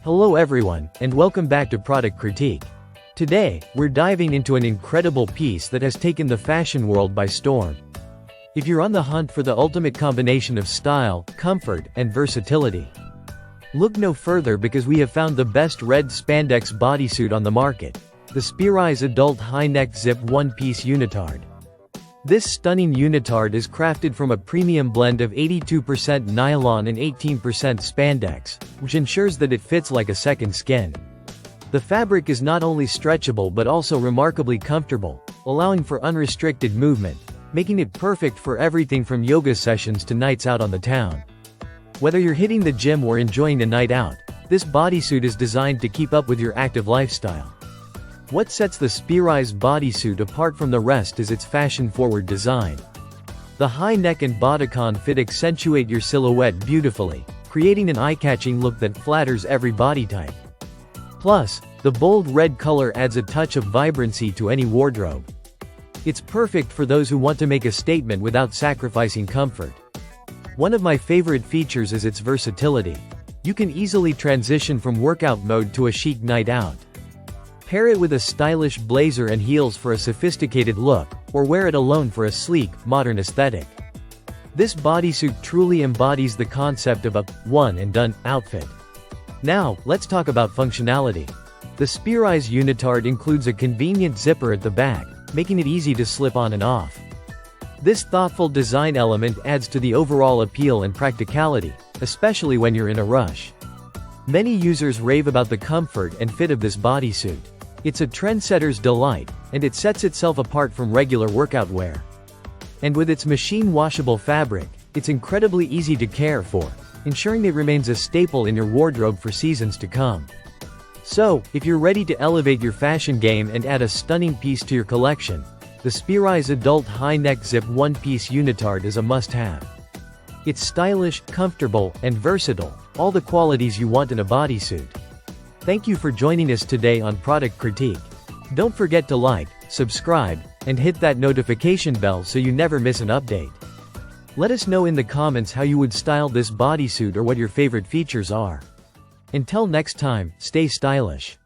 Hello everyone, and welcome back to Product Critique. Today, we're diving into an incredible piece that has taken the fashion world by storm. If you're on the hunt for the ultimate combination of style, comfort, and versatility, look no further because we have found the best red spandex bodysuit on the market, the speerise adult high-neck zip one-piece unitard. This stunning unitard is crafted from a premium blend of 82% nylon and 18% spandex, which ensures that it fits like a second skin. The fabric is not only stretchable but also remarkably comfortable, allowing for unrestricted movement, making it perfect for everything from yoga sessions to nights out on the town. Whether you're hitting the gym or enjoying a night out, this bodysuit is designed to keep up with your active lifestyle. What sets the speerise bodysuit apart from the rest is its fashion-forward design. The high neck and bodycon fit accentuate your silhouette beautifully, creating an eye-catching look that flatters every body type. Plus, the bold red color adds a touch of vibrancy to any wardrobe. It's perfect for those who want to make a statement without sacrificing comfort. One of my favorite features is its versatility. You can easily transition from workout mode to a chic night out. Pair it with a stylish blazer and heels for a sophisticated look, or wear it alone for a sleek, modern aesthetic. This bodysuit truly embodies the concept of a one-and-done outfit. Now, let's talk about functionality. The speerise unitard includes a convenient zipper at the back, making it easy to slip on and off. This thoughtful design element adds to the overall appeal and practicality, especially when you're in a rush. Many users rave about the comfort and fit of this bodysuit. It's a trendsetter's delight, and it sets itself apart from regular workout wear. And with its machine-washable fabric, it's incredibly easy to care for, ensuring it remains a staple in your wardrobe for seasons to come. So, if you're ready to elevate your fashion game and add a stunning piece to your collection, the speerise adult high-neck zip one-piece unitard is a must-have. It's stylish, comfortable, and versatile, all the qualities you want in a bodysuit. Thank you for joining us today on Product Critique. Don't forget to like, subscribe, and hit that notification bell so you never miss an update. Let us know in the comments how you would style this bodysuit or what your favorite features are. Until next time, stay stylish.